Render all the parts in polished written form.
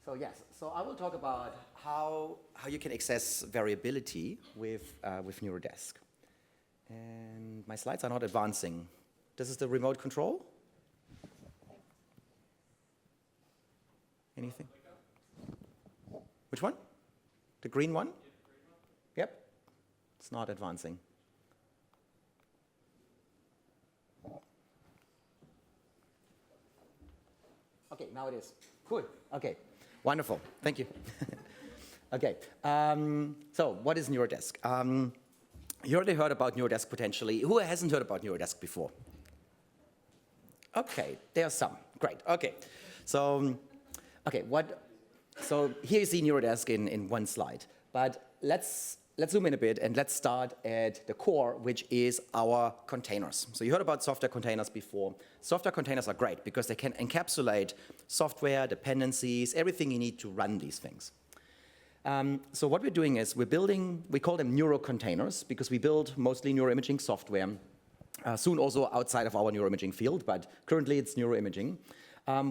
So yes, so I will talk about how you can access variability with NeuroDesk. And my slides are not advancing. This is the remote control? Anything? Which one? The green one? Yep. It's not advancing. Okay, now it is. Cool. Okay. Wonderful. Thank you. Okay. So what is NeuroDesk? You already heard about NeuroDesk potentially. Who hasn't heard about NeuroDesk before? Okay, there are some. Great. Okay. So, so here you see NeuroDesk in one slide. But let's zoom in a bit and let's start at the core, which is our containers. So you heard about software containers before. Software containers are great because they can encapsulate software, dependencies, everything you need to run these things. So what we're doing is we call them neuro containers because we build mostly neuroimaging software, soon also outside of our neuroimaging field, but currently it's neuroimaging.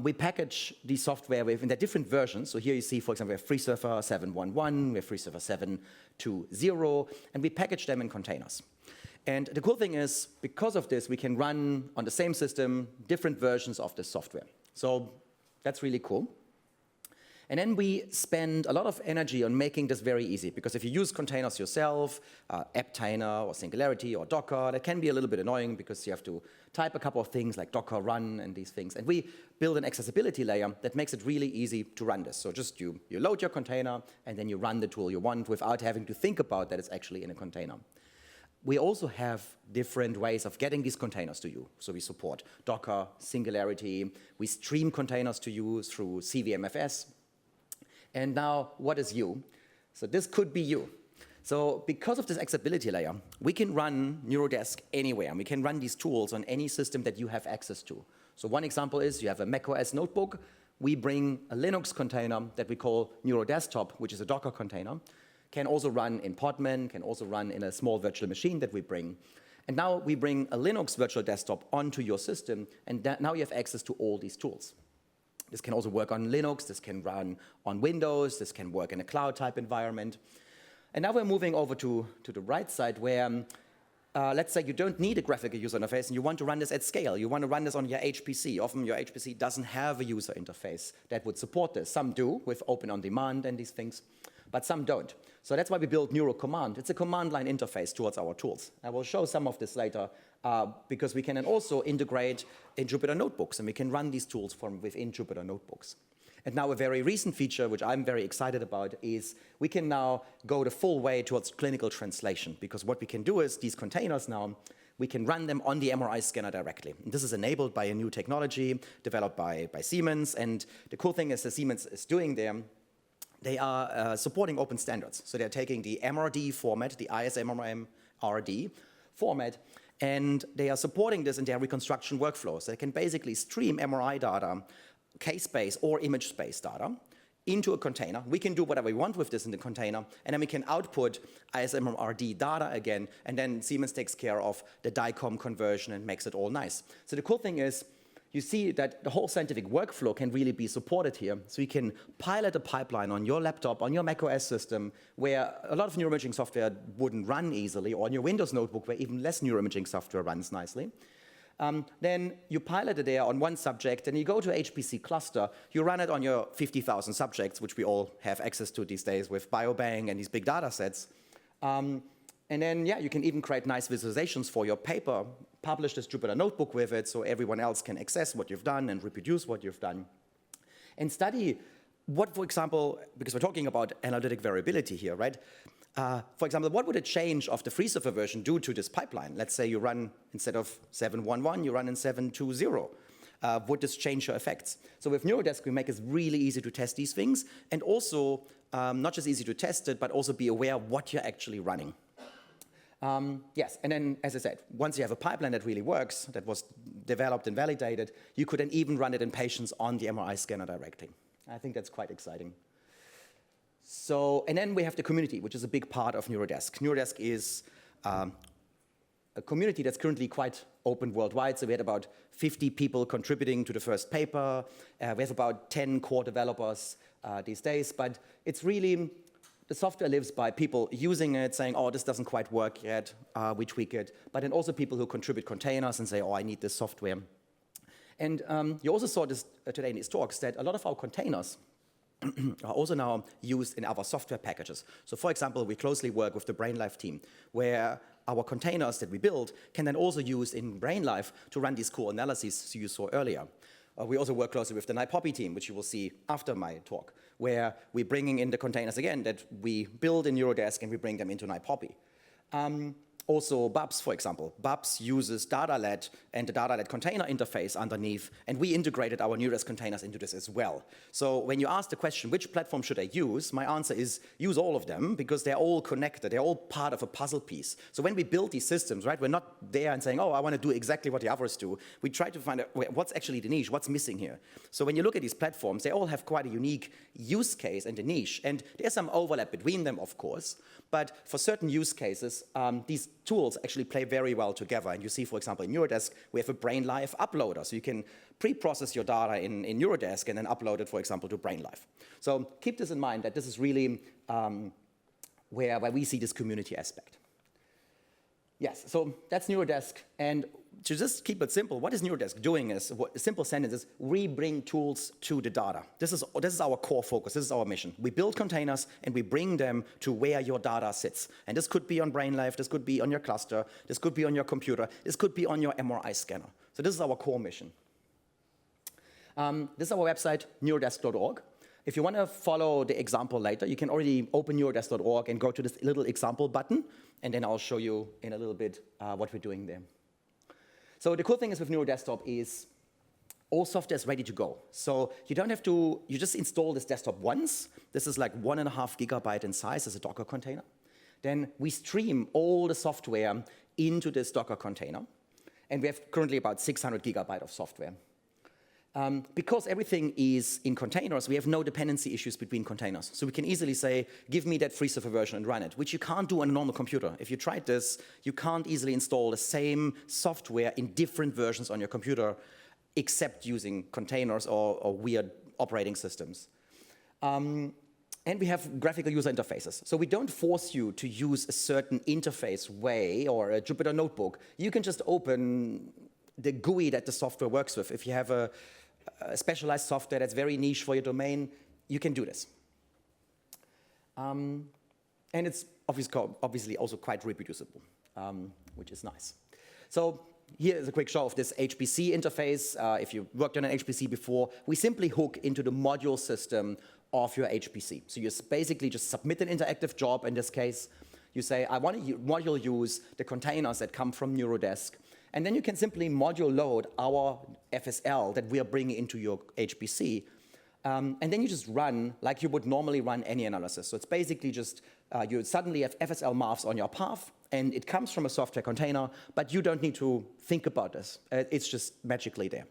We package the software in their different versions. So here you see, for example, we have FreeSurfer 7.1.1, we have FreeSurfer 7.2.0, and we package them in containers. And the cool thing is, because of this, we can run on the same system different versions of the software. So that's really cool. And then we spend a lot of energy on making this very easy, because if you use containers yourself, Apptainer or Singularity or Docker, that can be a little bit annoying because you have to type a couple of things like Docker run and these things. And we build an accessibility layer that makes it really easy to run this. So just you load your container and then you run the tool you want without having to think about that it's actually in a container. We also have different ways of getting these containers to you. So we support Docker, Singularity, we stream containers to you through CVMFS. And now, what is you? So this could be you. So because of this accessibility layer, we can run NeuroDesk anywhere. And we can run these tools on any system that you have access to. So one example is you have a macOS notebook. We bring a Linux container that we call NeuroDesktop, which is a Docker container. Can also run in Podman, can also run in a small virtual machine that we bring. And now we bring a Linux virtual desktop onto your system, and now you have access to all these tools. This can also work on Linux, this can run on Windows, this can work in a cloud-type environment. And now we're moving over to the right side where, let's say you don't need a graphical user interface and you want to run this at scale. You want to run this on your HPC. Often your HPC doesn't have a user interface that would support this. Some do with Open On Demand and these things, but some don't. So that's why we built NeuroCommand. It's a command line interface towards our tools. I will show some of this later because we can then also integrate in Jupyter Notebooks, and we can run these tools from within Jupyter Notebooks. And now a very recent feature, which I'm very excited about, is we can now go the full way towards clinical translation, because what we can do is these containers now, we can run them on the MRI scanner directly. And this is enabled by a new technology developed by Siemens, and the cool thing is that Siemens is doing there, they are supporting open standards. So they're taking the MRD format, the ISMRD format, and they are supporting this in their reconstruction workflow. So they can basically stream MRI data, case-based or image-based data into a container. We can do whatever we want with this in the container, and then we can output ISMRD data again, and then Siemens takes care of the DICOM conversion and makes it all nice. So the cool thing is, you see that the whole scientific workflow can really be supported here. So you can pilot a pipeline on your laptop, on your macOS system, where a lot of neuroimaging software wouldn't run easily, or on your Windows notebook, where even less neuroimaging software runs nicely. Then you pilot it there on one subject, and you go to HPC cluster, you run it on your 50,000 subjects, which we all have access to these days with Biobank and these big data sets. And then, yeah, you can even create nice visualizations for your paper, publish this Jupyter Notebook with it so everyone else can access what you've done and reproduce what you've done. And study what, for example, because we're talking about analytic variability here, right? For example, what would a change of the FreeSurfer version do to this pipeline? Let's say you run, instead of 7.1.1, you run in 7.2.0. Would this change your effects? So with NeuroDesk, we make it really easy to test these things, and also not just easy to test it, but also be aware of what you're actually running. Yes, and then, as I said, once you have a pipeline that really works, that was developed and validated, you could then even run it in patients on the MRI scanner directly. I think that's quite exciting. So, and then we have the community, which is a big part of NeuroDesk. NeuroDesk is a community that's currently quite open worldwide. So we had about 50 people contributing to the first paper. We have about 10 core developers these days, but it's really, the software lives by people using it, saying, oh, this doesn't quite work yet, we tweak it, but then also people who contribute containers and say, oh, I need this software. And you also saw this today in these talks, that a lot of our containers are also now used in our software packages. So for example, we closely work with the BrainLife team, where our containers that we build can then also use in BrainLife to run these cool analyses you saw earlier. We also work closely with the NiPoppy team, which you will see after my talk, where we're bringing in the containers again that we build in NeuroDesk and we bring them into NiPoppy. Also Babs, for example. Babs uses DataLed and the DataLed container interface underneath, and we integrated our NeuroDesk containers into this as well. So when you ask the question, which platform should I use, my answer is use all of them, because they're all connected, they're all part of a puzzle piece. So when we build these systems, right, we're not there and saying, oh, I want to do exactly what the others do. We try to find out what's actually the niche, what's missing here. So when you look at these platforms, they all have quite a unique use case and a niche, and there's some overlap between them, of course, but for certain use cases, these tools actually play very well together. And you see, for example, in NeuroDesk, we have a BrainLife uploader. So you can pre-process your data in NeuroDesk and then upload it, for example, to BrainLife. So keep this in mind, that this is really where we see this community aspect. Yes, so that's NeuroDesk. And to just keep it simple, what is NeuroDesk doing is, a simple sentence is, we bring tools to the data. This is our core focus, this is our mission. We build containers and we bring them to where your data sits. And this could be on BrainLife, this could be on your cluster, this could be on your computer, this could be on your MRI scanner. So this is our core mission. This is our website, neurodesk.org. If you want to follow the example later, you can already open neurodesk.org and go to this little example button, and then I'll show you in a little bit what we're doing there. So the cool thing is with NeuroDesktop is all software is ready to go. So you don't have to, you just install this desktop once. This is like 1.5 gigabyte in size as a Docker container. Then we stream all the software into this Docker container. And we have currently about 600 gigabyte of software. Because everything is in containers, we have no dependency issues between containers. So we can easily say, give me that free software version and run it, which you can't do on a normal computer. If you tried this, you can't easily install the same software in different versions on your computer, except using containers or weird operating systems. And we have graphical user interfaces. So we don't force you to use a certain interface way or a Jupyter notebook. You can just open the GUI that the software works with. If you have a specialized software that's very niche for your domain, you can do this. And it's obviously also quite reproducible, which is nice. So here is a quick show of this HPC interface. If you worked on an HPC before, we simply hook into the module system of your HPC. So you basically just submit an interactive job. In this case, you say, I want to module use the containers that come from NeuroDesk. And then you can simply module load our FSL that we are bringing into your HPC. And then you just run like you would normally run any analysis. So it's basically just, you suddenly have FSL maths on your path, and it comes from a software container, but you don't need to think about this. It's just magically there.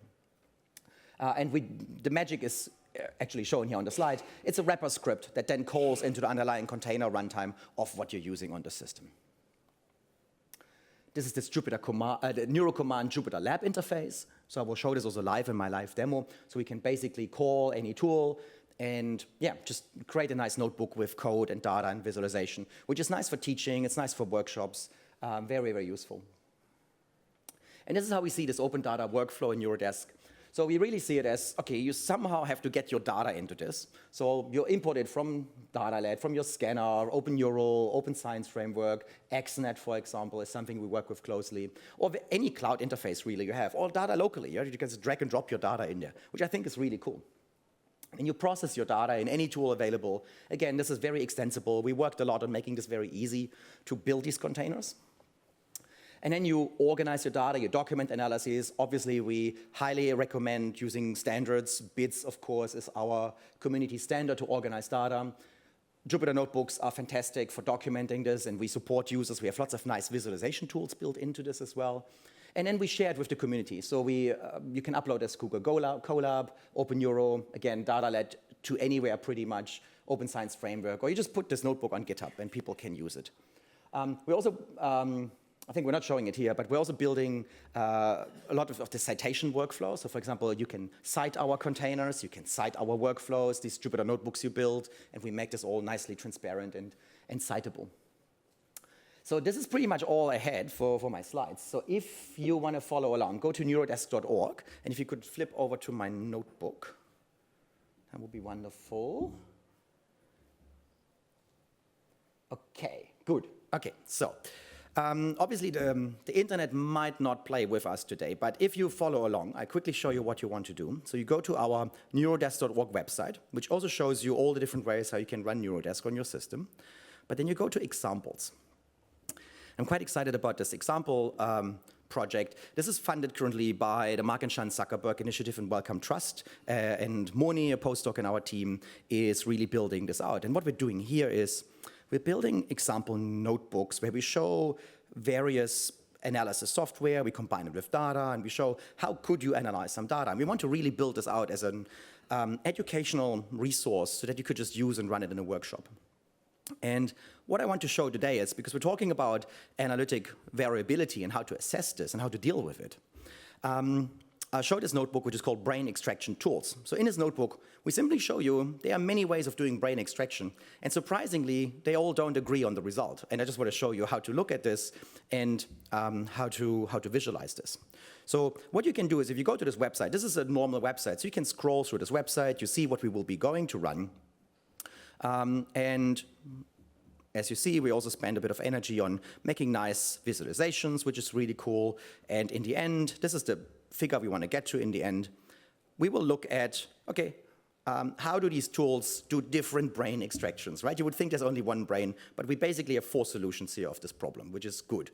And the magic is actually shown here on the slide. It's a wrapper script that then calls into the underlying container runtime of what you're using on the system. This is this Jupyter the NeuroCommand Jupyter Lab interface. So I will show this also live in my live demo. So we can basically call any tool and just create a nice notebook with code and data and visualization, which is nice for teaching, it's nice for workshops, very, very useful. And this is how we see this open data workflow in NeuroDesk. So we really see it as, okay, you somehow have to get your data into this. So you import it from DataLed, from your scanner, Open Neural, Open Science Framework, XNet, for example, is something we work with closely, or any cloud interface really you have, or data locally. You can just drag and drop your data in there, which I think is really cool. And you process your data in any tool available. Again, this is very extensible. We worked a lot on making this very easy to build these containers. And then you organize your data, you document analysis. Obviously, we highly recommend using standards. BIDS, of course, is our community standard to organize data. Jupyter notebooks are fantastic for documenting this, and we support users. We have lots of nice visualization tools built into this as well. And then we share it with the community. So you can upload this Google Colab, Open Neuro, again, DataLed to anywhere pretty much, Open Science Framework, or you just put this notebook on GitHub and people can use it. We also I think we're not showing it here, but we're also building a lot of the citation workflow. So for example, you can cite our containers, you can cite our workflows, these Jupyter notebooks you build, and we make this all nicely transparent and citable. So this is pretty much all I had for my slides. So if you want to follow along, go to neurodesk.org, and if you could flip over to my notebook, that would be wonderful. Okay, good. Okay, so obviously the internet might not play with us today, but if you follow along, I quickly show you what you want to do. So you go to our neurodesk.org website, which also shows you all the different ways how you can run NeuroDesk on your system. But then you go to examples. I'm quite excited about this example project. This is funded currently by the Mark and Sean Zuckerberg Initiative and Wellcome Trust. And Moni, a postdoc in our team, is really building this out. And what we're doing here is we're building example notebooks where we show various analysis software, we combine it with data, and we show how could you analyze some data. And we want to really build this out as an educational resource so that you could just use and run it in a workshop. And what I want to show today is, because we're talking about analytic variability and how to assess this and how to deal with it, I'll show this notebook, which is called Brain Extraction Tools. So in this notebook, we simply show you there are many ways of doing brain extraction. And surprisingly, they all don't agree on the result. And I just want to show you how to look at this and how to visualize this. So what you can do is, if you go to this website, this is a normal website. So you can scroll through this website. You see what we will be going to run. And as you see, we also spend a bit of energy on making nice visualizations, which is really cool. And in the end, this is the figure we want to get to in the end. We will look at, okay, how do these tools do different brain extractions, right? You would think there's only one brain, but we basically have 4 solutions here of this problem, which is good.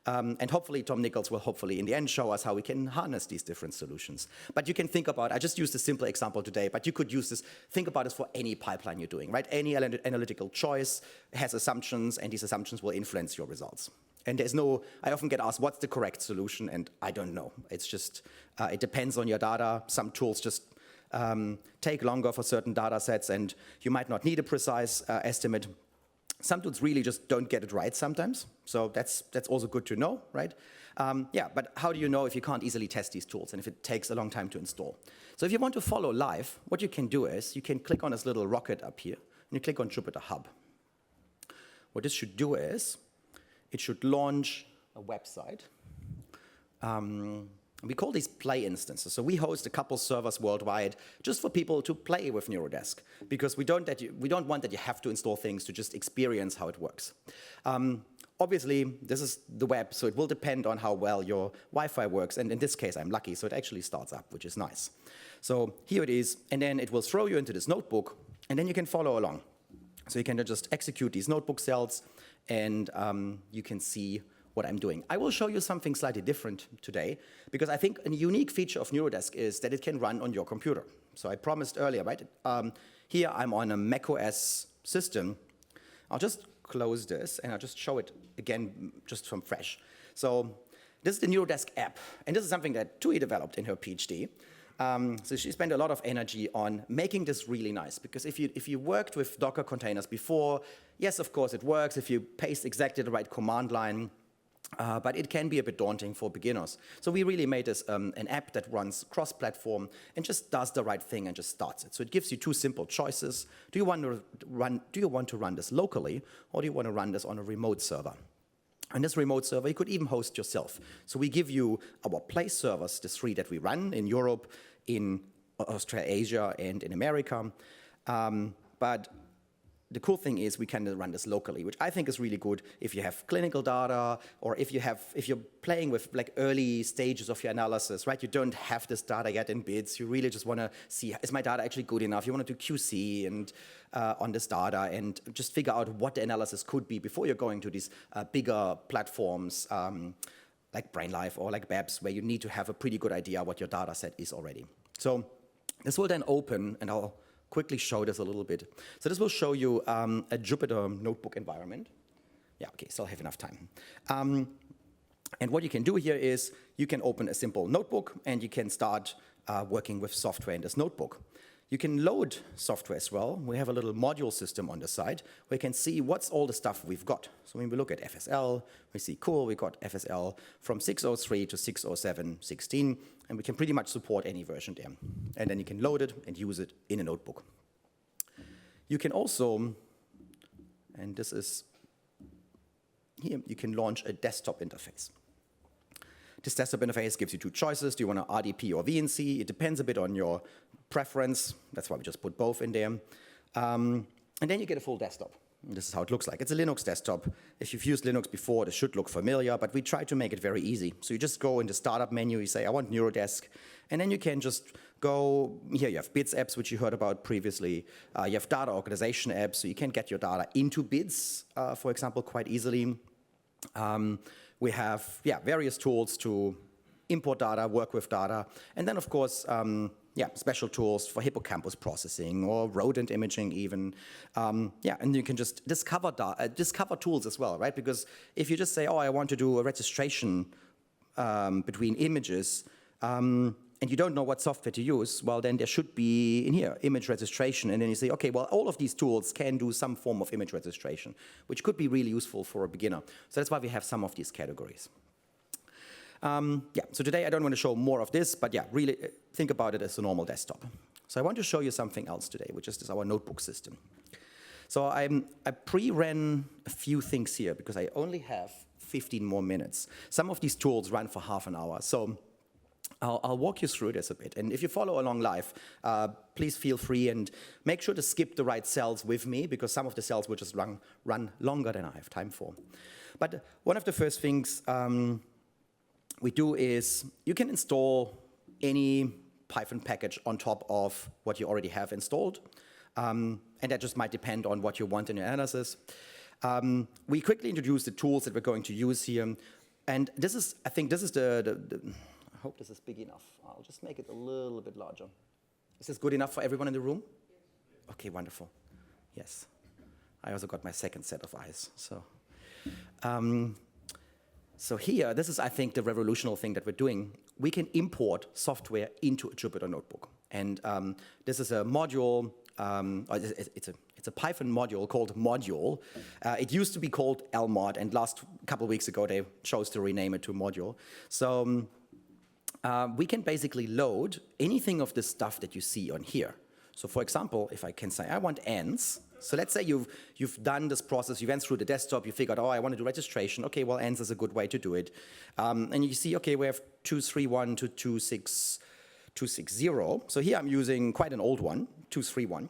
And hopefully Tom Nichols will hopefully in the end show us how we can harness these different solutions. But you can think about, I just used a simple example today, but you could use this, think about this for any pipeline you're doing, right? Any analytical choice has assumptions, and these assumptions will influence your results. And there's no, I often get asked, what's the correct solution? And I don't know. It's just, it depends on your data. Some tools just take longer for certain data sets, and you might not need a precise estimate. Some tools really just don't get it right sometimes. So that's also good to know, right? Yeah, but how do you know if you can't easily test these tools and if it takes a long time to install? So if you want to follow live, what you can do is you can click on this little rocket up here, and you click on Jupyter Hub. What this should do is, it should launch a website. We call these play instances. So we host a couple servers worldwide just for people to play with NeuroDesk, because we don't want that you have to install things to just experience how it works. Obviously, this is the web, so it will depend on how well your Wi-Fi works. And in this case, I'm lucky, so it actually starts up, which is nice. So here it is, and then it will throw you into this notebook, and then you can follow along. So you can just execute these notebook cells, and you can see what I'm doing. I will show you something slightly different today, because I think a unique feature of NeuroDesk is that it can run on your computer. So I promised earlier, right? Here I'm on a macOS system. I'll just close this, and I'll just show it again, just from fresh. So this is the NeuroDesk app, and this is something that Tui developed in her PhD. So she spent a lot of energy on making this really nice, because if you worked with Docker containers before, yes, of course it works if you paste exactly the right command line, but it can be a bit daunting for beginners. So we really made this an app that runs cross-platform and just does the right thing and just starts it. So it gives you 2 simple choices. Do you want to run this locally, or do you want to run this on a remote server? And this remote server, you could even host yourself. So we give you our place servers, the 3 that we run in Europe, in Australasia, and in America. But the cool thing is we can run this locally, which I think is really good if you have clinical data, or if you're playing with like early stages of your analysis, right? You don't have this data yet in bits. You really just want to see, is my data actually good enough? You want to do QC and on this data, and just figure out what the analysis could be before you're going to these bigger platforms like BrainLife or like BEBS, where you need to have a pretty good idea what your data set is already. So this will then open, and I'll quickly show this a little bit. So this will show you a Jupyter notebook environment. Yeah, okay, so I'll have enough time. And what you can do here is you can open a simple notebook, and you can start working with software in this notebook. You can load software as well. We have a little module system on the side where you can see what's all the stuff we've got. So when we look at FSL, we see, cool, we got FSL from 6.03 to 6.07.16, and we can pretty much support any version there. And then you can load it and use it in a notebook. You can also, and this is here, you can launch a desktop interface. This desktop interface gives you two choices. Do you want an RDP or VNC? It depends a bit on your preference. That's why we just put both in there. And then you get a full desktop. And this is how it looks like. It's a Linux desktop. If you've used Linux before, this should look familiar, but we try to make it very easy. So you just go in the startup menu, you say, I want NeuroDesk, and then you can just go, here you have BIDS apps, which you heard about previously. You have data organization apps, so you can get your data into BIDS, for example, quite easily. We have various tools to import data, work with data, and then, of course, special tools for hippocampus processing or rodent imaging even. And you can just discover tools as well, right? Because if you just say, oh, I want to do a registration between images, and you don't know what software to use, well, then there should be in here image registration, and then you say, okay, well, all of these tools can do some form of image registration, which could be really useful for a beginner. So that's why we have some of these categories. So today I don't want to show more of this, but really think about it as a normal desktop. So I want to show you something else today, which is our notebook system. So I pre-ran a few things here because I only have 15 more minutes. Some of these tools run for half an hour. So I'll walk you through this a bit. And if you follow along live, please feel free and make sure to skip the right cells with me, because some of the cells will just run longer than I have time for. But one of the first things we do is you can install any Python package on top of what you already have installed. And that just might depend on what you want in your analysis. We quickly introduce the tools that we're going to use here. And this is, I think this is I hope this is big enough. I'll just make it a little bit larger. Is this good enough for everyone in the room? Okay, wonderful. Yes. I also got my second set of eyes. So here, this is, I think, the revolutionary thing that we're doing. We can import software into a Jupyter Notebook. And this is a module, it's a Python module called Module. It used to be called LMod, and last couple of weeks ago, they chose to rename it to Module. So we can basically load anything of the stuff that you see on here. So for example, if I can say, I want ANS. So let's say you've done this process, you went through the desktop, you figured, oh, I want to do registration. Okay, well, ANS is a good way to do it. And you see, okay, we have 231 to 260. So here I'm using quite an old one, 231.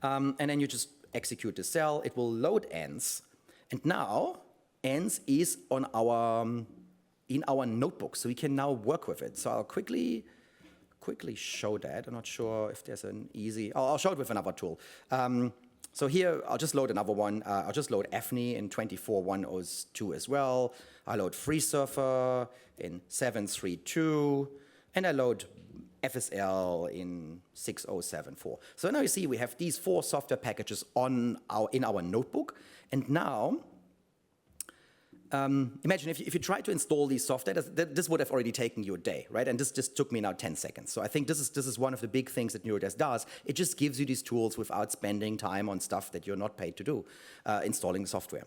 And then you just execute the cell. It will load ANS. And now ANS is on in our notebook, so we can now work with it. So I'll quickly show that. I'm not sure if there's an easy, I'll show it with another tool. So here, I'll just load another one. I'll just load FNI in 24102 as well. I load FreeSurfer in 732, and I load FSL in 6074. So now you see we have these 4 software packages in our notebook, and now imagine if you try to install these software, this would have already taken you a day, right? And this just took me now 10 seconds. So I think this is one of the big things that NeuroDesk does. It just gives you these tools without spending time on stuff that you're not paid to do, installing software.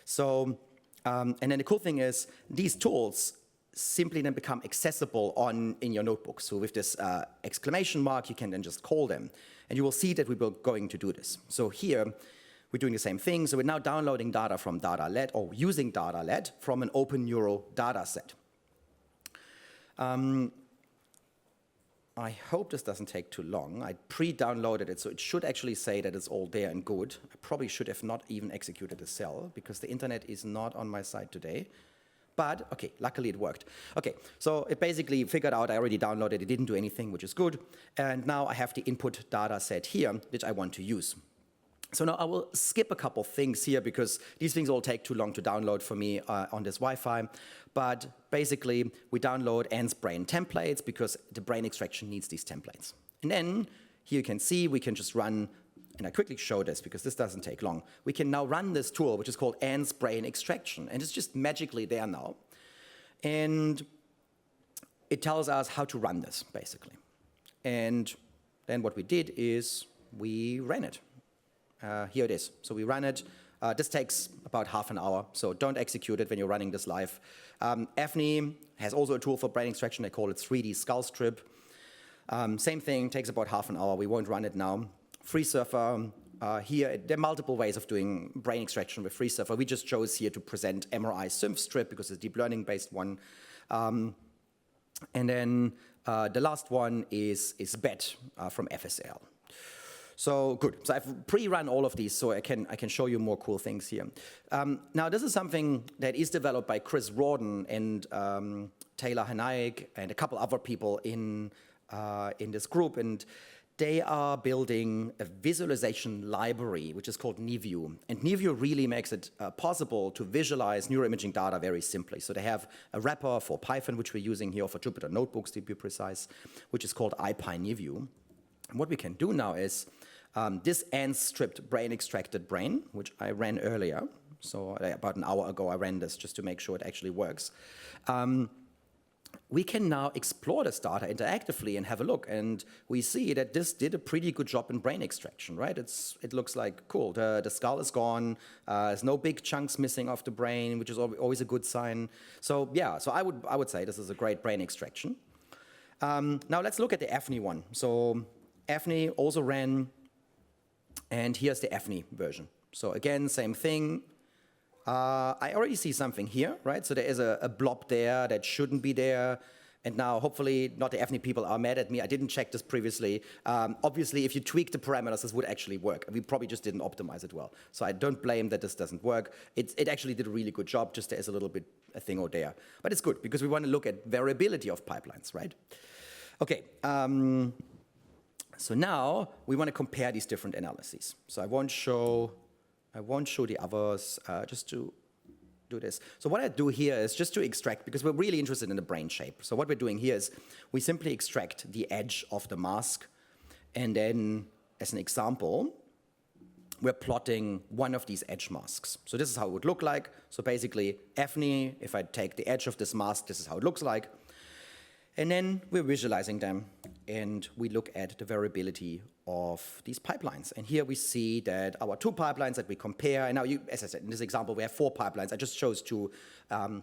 So, and then the cool thing is these tools simply then become accessible in your notebook. So with this exclamation mark, you can then just call them. And you will see that we're going to do this. So here, we're doing the same thing. So we're now downloading data from DataLed, or using DataLed from an Open Neuro data set. I hope this doesn't take too long. I pre-downloaded it, so it should actually say that it's all there and good. I probably should have not even executed a cell, because the internet is not on my side today. But, okay, luckily it worked. Okay, so it basically figured out I already downloaded it, didn't do anything, which is good. And now I have the input data set here, which I want to use. So now I will skip a couple things here because these things all take too long to download for me on this Wi-Fi. But basically, we download ANS brain templates because the brain extraction needs these templates. And then here you can see we can just run, and I quickly show this because this doesn't take long. We can now run this tool, which is called ANS brain extraction. And it's just magically there now. And it tells us how to run this, basically. And then what we did is we ran it. Here it is. So we ran it. This takes about half an hour, so don't execute it when you're running this live. Afni has also a tool for brain extraction. They call it 3D skull strip. Same thing, takes about half an hour. We won't run it now. FreeSurfer, here, there are multiple ways of doing brain extraction with FreeSurfer. We just chose here to present MRI synth strip because it's a deep learning based one. And then the last one is BET from FSL. So good. So I've pre-run all of these, so I can show you more cool things here. Now this is something that is developed by Chris Rawdon and Taylor Hanaik and a couple other people in this group, and they are building a visualization library which is called NeuView. And NeuView really makes it possible to visualize neuroimaging data very simply. So they have a wrapper for Python, which we're using here, for Jupyter Notebooks to be precise, which is called IPyNeuView. And what we can do now is this ANS-stripped brain-extracted brain, which I ran earlier. So about an hour ago, I ran this just to make sure it actually works. We can now explore this data interactively and have a look. And we see that this did a pretty good job in brain extraction, right? It looks like, cool, the skull is gone. There's no big chunks missing off the brain, which is always a good sign. So yeah, so I would say this is a great brain extraction. Now let's look at the Afni one. So Afni also ran, and here's the Afni version. So again, same thing. I already see something here, right? So there is a blob there that shouldn't be there. And now, hopefully, not the Afni people are mad at me. I didn't check this previously. Obviously, if you tweak the parameters, this would actually work. We probably just didn't optimize it well. So I don't blame that this doesn't work. It actually did a really good job, just there is a little bit a thing or there. But it's good, because we want to look at variability of pipelines, right? Okay. So now, we want to compare these different analyses. So I won't show the others, just to do this. So what I do here is just to extract, because we're really interested in the brain shape. So what we're doing here is we simply extract the edge of the mask, and then, as an example, we're plotting one of these edge masks. So this is how it would look like. So basically, Afni, if I take the edge of this mask, this is how it looks like. And then we're visualizing them, and we look at the variability of these pipelines. And here we see that our two pipelines that we compare, and now, as I said, in this example, we have 4 pipelines. I just chose 2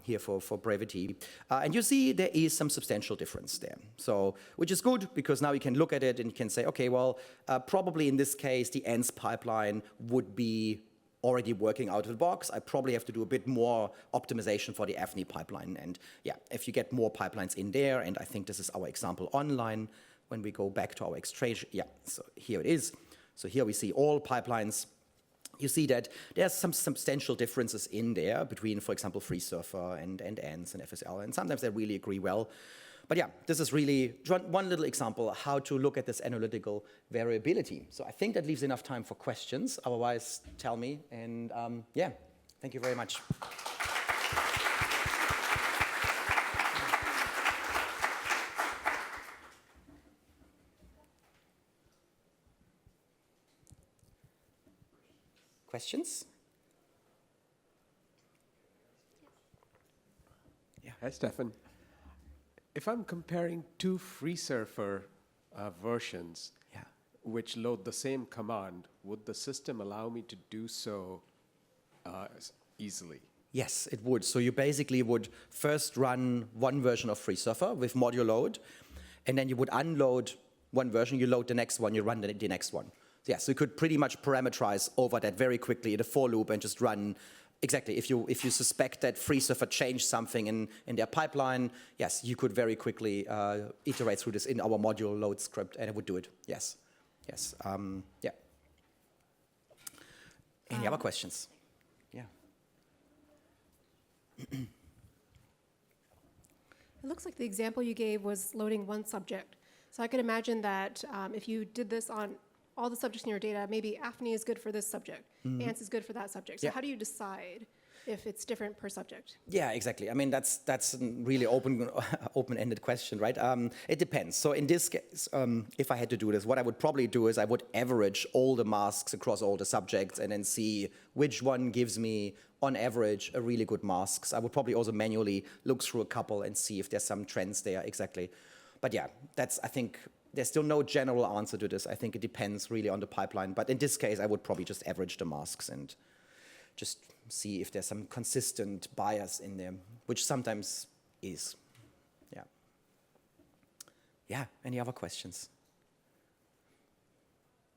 here for brevity. And you see there is some substantial difference there. So, which is good, because now you can look at it and you can say, okay, well, probably in this case, the ANS pipeline would be already working out of the box. I probably have to do a bit more optimization for the Afni pipeline. And yeah, if you get more pipelines in there, and I think this is our example online, when we go back to our extraction, yeah, so here it is. So here we see all pipelines. You see that there's some substantial differences in there between, for example, FreeSurfer and ANS and FSL, and sometimes they really agree well. But yeah, this is really one little example how to look at this analytical variability. So I think that leaves enough time for questions. Otherwise, tell me. And yeah, thank you very much. Questions? Yeah. Hi, Steffen. If I'm comparing 2 FreeSurfer versions, yeah, which load the same command, would the system allow me to do so easily? Yes, it would. So you basically would first run one version of FreeSurfer with module load, and then you would unload one version, you load the next one, you run the next one. So yeah, so you could pretty much parameterize over that very quickly in a for loop and just run. Exactly. If you suspect that FreeSurfer changed something in their pipeline, yes, you could very quickly iterate through this in our module load script, and it would do it. Yes. Yes. Yeah. Any other questions? Yeah. It looks like the example you gave was loading one subject. So I could imagine that if you did this on all the subjects in your data, maybe Afni is good for this subject, ANS is good for that subject. So how do you decide if it's different per subject? Yeah, exactly. I mean, that's a really open-ended question, right? It depends. So in this case, if I had to do this, what I would probably do is I would average all the masks across all the subjects and then see which one gives me, on average, a really good masks. I would probably also manually look through a couple and see if there's some trends there, exactly. But yeah, that's, I think, there's still no general answer to this. I think it depends really on the pipeline. But in this case, I would probably just average the masks and just see if there's some consistent bias in there, which sometimes is. Yeah. Yeah, any other questions?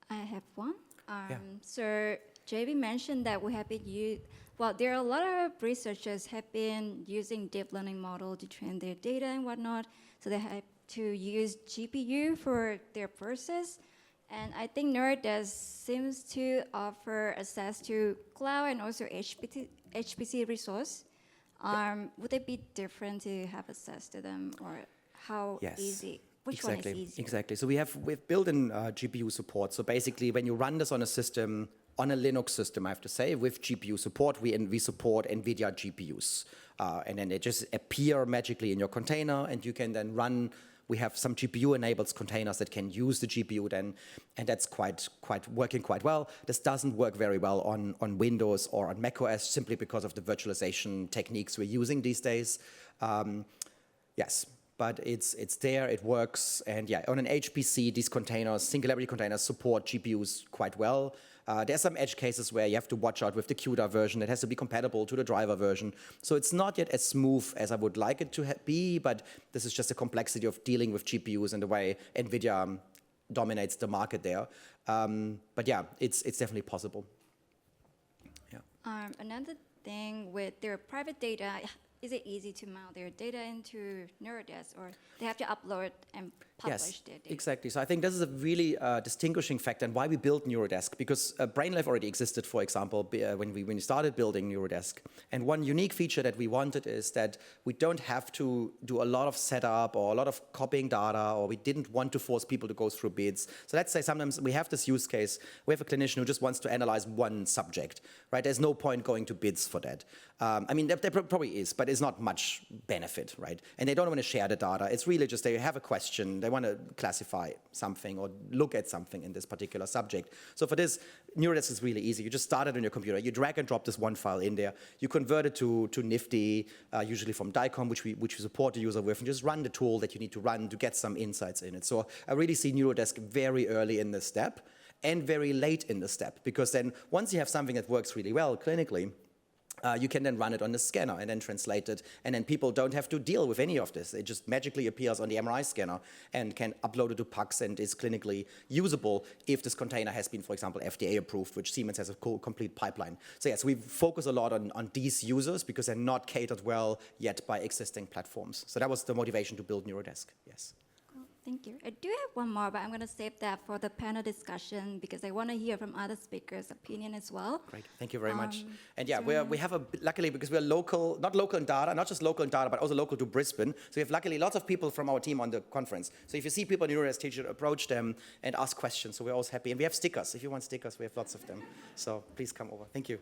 I have one. Yeah. So JB mentioned that we have been there are a lot of researchers have been using deep learning model to train their data and whatnot. So they have to use GPU for their process. And I think NeuroDesk seems to offer access to cloud and also HPC resource. Would it be different to have access to them, or how easy? Which one is easier? Exactly. So we've built in GPU support. So basically, when you run this on a system, on a Linux system, I have to say, with GPU support, we support NVIDIA GPUs. And then they just appear magically in your container, and you can then run. We have some GPU-enabled containers that can use the GPU then, and that's working quite well. This doesn't work very well on Windows or on macOS, simply because of the virtualization techniques we're using these days. Yes. But it's there, it works, and yeah, on an HPC, these containers, singularity containers, support GPUs quite well. There's some edge cases where you have to watch out with the CUDA version. It has to be compatible to the driver version. So it's not yet as smooth as I would like it to be, but this is just the complexity of dealing with GPUs and the way NVIDIA dominates the market there. But yeah, it's definitely possible. Yeah. Another thing with their private data, is it easy to mount their data into NeuroDesk, or they have to upload and publish their data? Exactly. So I think this is a really distinguishing factor and why we built NeuroDesk, because BrainLive already existed, for example, when we started building NeuroDesk. And one unique feature that we wanted is that we don't have to do a lot of setup or a lot of copying data, or we didn't want to force people to go through bids. So let's say sometimes we have this use case, we have a clinician who just wants to analyze one subject, right? There's no point going to bids for that. I mean, there probably is, but it's not much benefit, right? And they don't want to share the data. It's really just they have a question, they want to classify something or look at something in this particular subject. So for this, NeuroDesk is really easy. You just start it on your computer. You drag and drop this one file in there. You convert it to Nifty, usually from DICOM, which we support the user with, and just run the tool that you need to run to get some insights in it. So I really see NeuroDesk very early in this step and very late in the step, because then once you have something that works really well clinically, you can then run it on the scanner and then translate it, and then people don't have to deal with any of this. It just magically appears on the MRI scanner and can upload it to PACS and is clinically usable if this container has been, for example, FDA approved, which Siemens has a complete pipeline. So yes, we focus a lot on these users because they're not catered well yet by existing platforms. So that was the motivation to build NeuroDesk, yes. Thank you. I do have one more, but I'm going to save that for the panel discussion because I want to hear from other speakers' opinion as well. Great, thank you very much. And yeah, we have luckily, because we're local, not local in data, not just local in data, but also local to Brisbane. So we have luckily lots of people from our team on the conference. So if you see people in NeuroDesk, you should approach them and ask questions. So we're always happy. And we have stickers. If you want stickers, we have lots of them. So please come over. Thank you.